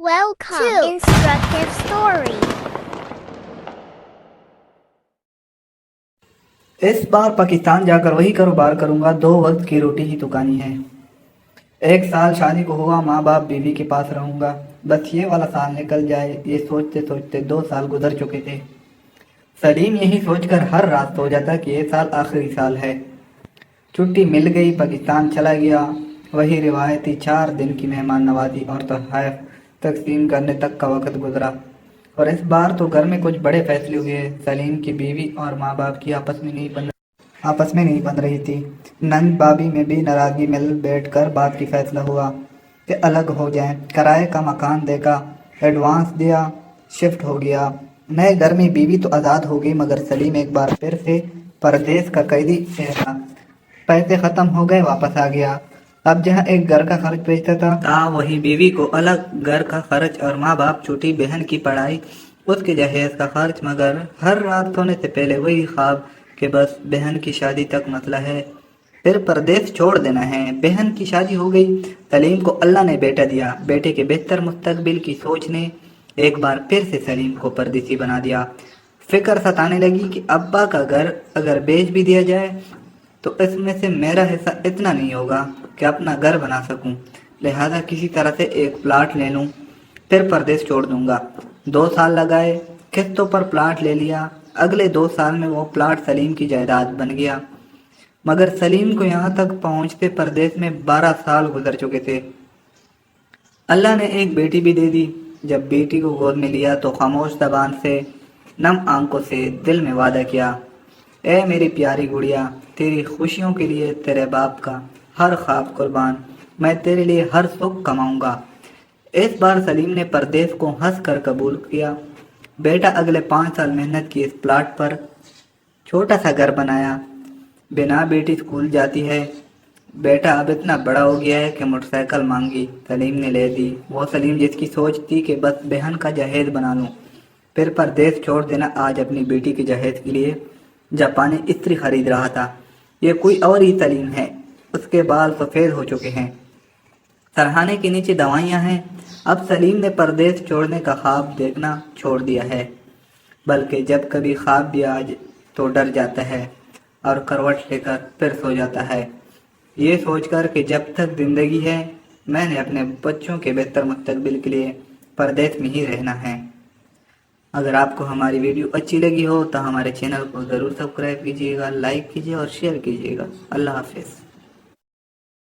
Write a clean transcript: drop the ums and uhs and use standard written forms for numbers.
Welcome to Instructive Story. इस बार पाकिस्तान जाकर वही कारोबार करूंगा, 2 वक्त की रोटी ही दुकानी है। 1 साल शादी को हुआ, माँ बाप बीवी के पास रहूंगा। बस ये वाला साल निकल जाए, ये सोचते सोचते 2 साल गुजर चुके थे। सलीम यही सोचकर हर रात सो जाता कि ये साल आखिरी साल है। छुट्टी मिल गई, पाकिस्तान चला गया। वही रिवायती 4 दिन की मेहमान नवाजी और तोहफ़ तकसीम करने तक का वक्त गुजरा। और इस बार तो घर में कुछ बड़े फैसले हुए। सलीम की बीवी और माँ बाप की आपस में नहीं बन रही थी। नंद भाभी में भी नाराज़गी मिल बैठकर बात की फैसला हुआ कि अलग हो जाएं। किराए का मकान देखा, एडवांस दिया, शिफ्ट हो गया। नए घर में बीवी तो आज़ाद हो गई, मगर सलीम एक बार फिर से परदेश का कैदी ठहरा। पैसे खत्म हो गए, वापस आ गया। अब जहाँ एक घर का खर्च बेचता था वही बीवी को अलग घर का खर्च और माँ बाप, छोटी बहन की पढ़ाई, उसके जहेज का खर्च। मगर हर रात सोने से पहले वही ख्वाब कि बस बहन की शादी तक मसला है, फिर परदेश छोड़ देना है। बहन की शादी हो गई। सलीम को अल्लाह ने बेटा दिया। बेटे के बेहतर मुस्तकबिल की सोच ने एक बार फिर से सलीम को परदेसी बना दिया। फिक्र सताने लगी कि अब्बा का घर अगर बेच भी दिया जाए तो इसमें से मेरा हिस्सा इतना नहीं होगा कि अपना घर बना सकूं। लिहाजा किसी तरह से एक प्लाट ले लूं, फिर परदेश छोड़ दूंगा। 2 साल लगाए, किस्तों पर प्लाट ले लिया। अगले 2 साल में वो प्लाट सलीम की जायदाद बन गया। मगर सलीम को यहाँ तक पहुँचते परदेश में 12 साल गुजर चुके थे। अल्लाह ने एक बेटी भी दे दी। जब बेटी को गोद में लिया तो खामोश जबान से, नम आंखों से दिल में वादा किया, ए मेरी प्यारी गुड़िया, तेरी खुशियों के लिए तेरे बाप का हर ख्वाब कुर्बान, मैं तेरे लिए हर सुख कमाऊंगा। इस बार सलीम ने परदेश को हंस कर कबूल किया। बेटा अगले 5 साल मेहनत की इस प्लाट पर छोटा सा घर बनाया। बिना बेटी स्कूल जाती है। बेटा अब इतना बड़ा हो गया है कि मोटरसाइकिल मांगी, सलीम ने ले दी। वो सलीम जिसकी सोच थी कि बस बहन का जहेज बना लूं, फिर परदेश छोड़ देना, आज अपनी बेटी के जहेज के लिए जापानी इस्त्री खरीद रहा था। ये कोई और ही सलीम है। उसके बाल सफ़ेद हो चुके हैं, सरहाने के नीचे दवाइयाँ हैं। अब सलीम ने परदेश छोड़ने का ख्वाब देखना छोड़ दिया है, बल्कि जब कभी ख्वाब भी आ तो डर जाता है और करवट लेकर फिर सो जाता है, ये सोचकर कि जब तक ज़िंदगी है मैंने अपने बच्चों के बेहतर मुस्तकबिल के लिए परदेश में ही रहना है। अगर आपको हमारी वीडियो अच्छी लगी हो तो हमारे चैनल को ज़रूर सब्सक्राइब कीजिएगा, लाइक कीजिए और शेयर कीजिएगा। अल्लाह हाफिज़।